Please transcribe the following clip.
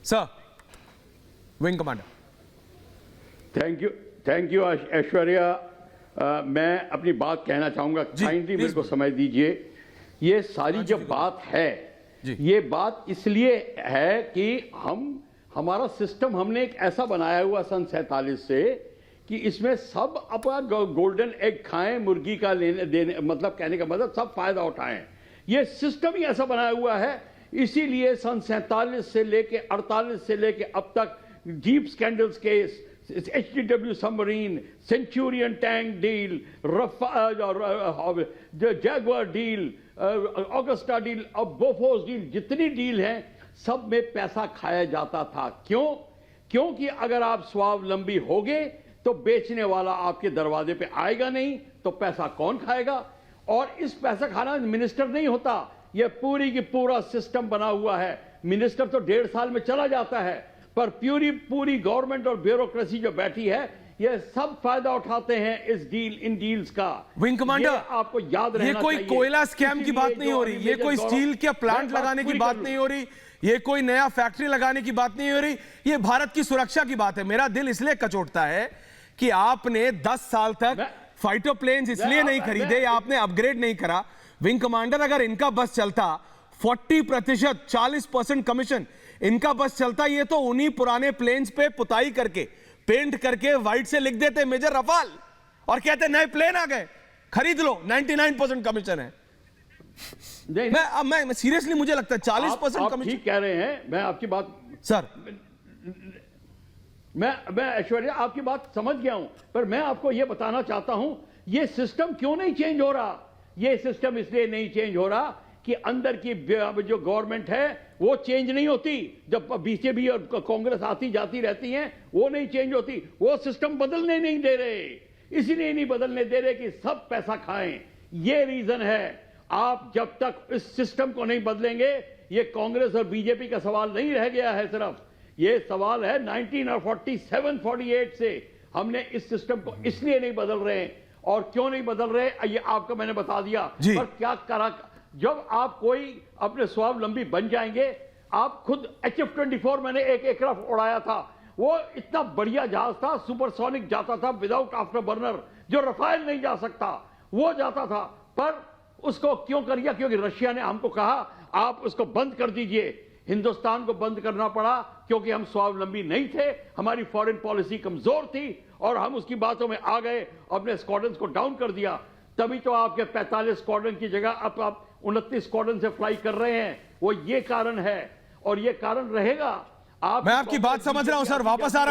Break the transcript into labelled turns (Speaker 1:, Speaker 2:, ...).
Speaker 1: Sir, wing commander.
Speaker 2: Thank you Aishwarya. मैं अपनी बात कहना चाहूंगा, काइंडली मेरे को समय दीजिए। ये सारी जो बात है, ये बात इसलिए है कि हमारा सिस्टम हमने एक ऐसा बनाया हुआ सन 47 से कि इसमें सब अपना गोल्डन एग खाएं, मुर्गी का लेने देने, मतलब कहने का मतलब सब फायदा उठाएं। ये सिस्टम ही ऐसा बनाया हुआ है। इसीलिए सन 47 से लेके 48 से लेके अब तक deep scandals case, HDW submarine, Centurion tank deal, Jaguar deal, Agusta deal और बोफोर्स डील, जितनी डील हैं सब में पैसा खाया जाता था। क्योंकि अगर आप स्वावलंबी होगे तो बेचने वाला आपके दरवाजे पे आएगा नहीं, तो पैसा कौन खाएगा? और इस पैसा खाना मिनिस्टर नहीं होता, यह पूरी की पूरा सिस्टम बना हुआ है। मिनिस्टर तो 1.5 साल में चला जाता है, पर पूरी गवर्नमेंट और ब्यूरोक्रेसी जो बैठी है, ये सब फायदा उठाते हैं इन डील्स का।
Speaker 1: विंग कमांडर,
Speaker 2: आपको याद रहना
Speaker 1: ये कोई
Speaker 2: चाहिए।
Speaker 1: कोयला स्कैम की बात नहीं हो रही, ये कोई स्टील का प्लांट लगाने की बात नहीं हो रही, ये कोई नया फैक्ट्री लगाने की बात नहीं हो रही, ये भारत की सुरक्षा की बात है। मेरा दिल इसलिए कचोटता है कि आपने 10 साल तक फाइटर प्लेन्स इसलिए नहीं खरीदे या आपने अपग्रेड नहीं करा। विंग कमांडर, अगर इनका बस चलता 40%, 40% कमीशन इनका बस चलता, ये तो उन्हीं पुराने प्लेन्स पे पुताई करके, पेंट करके व्हाइट से लिख देते मेजर रफाल और कहते नए प्लेन आ गए, खरीद लो, 99% कमीशन है। मैं सीरियसली, मुझे लगता है 40% कमीशन।
Speaker 2: ठीक कह रहे हैं, मैं आपकी बात
Speaker 1: सर,
Speaker 2: मैं ऐश्वर्या आपकी बात समझ गया हूं, पर मैं आपको यह बताना चाहता हूं, यह सिस्टम क्यों नहीं चेंज हो रहा। यह सिस्टम इसलिए नहीं चेंज हो रहा कि अंदर की जो गवर्नमेंट है वो चेंज नहीं होती। जब बीजेपी और कांग्रेस आती जाती रहती हैं, वो नहीं चेंज होती। वो सिस्टम बदलने नहीं दे रहे, इसीलिए नहीं बदलने दे रहे कि सब पैसा खाएं। ये रीजन है। आप जब तक इस सिस्टम को नहीं बदलेंगे, ये कांग्रेस और बीजेपी का सवाल नहीं रह गया है, सिर्फ ये सवाल है 1947-48 से हमने इस सिस्टम को इसलिए नहीं बदल रहे हैं। और क्यों नहीं बदल रहे, ये आपको मैंने बता दिया। पर क्या करा, जब आप कोई अपने स्वावलंबी बन जाएंगे, आप खुद HF-24 मैंने एक एयरक्राफ्ट उड़ाया था, वो इतना बढ़िया जहाज था, सुपरसोनिक जाता था विदाउट आफ्टर बर्नर, जो रफाल नहीं जा सकता, वो जाता था। पर उसको क्यों कर दिया? क्योंकि रशिया ने हमको कहा आप उसको बंद कर दीजिए। हिंदुस्तान को बंद करना पड़ा क्योंकि हम स्वावलंबी नहीं थे, हमारी फॉरेन पॉलिसी कमजोर थी और हम उसकी बातों में आ गए, अपने स्क्वाड्रन को डाउन कर दिया। तभी तो आपके 45 स्क्वाड्रन की जगह अब आप 29 स्क्वाड्रन से फ्लाई कर रहे हैं। वो ये कारण है और ये कारण रहेगा।
Speaker 1: मैं आपकी बात समझ रहा हूं सर, वापस आ रहा हूं।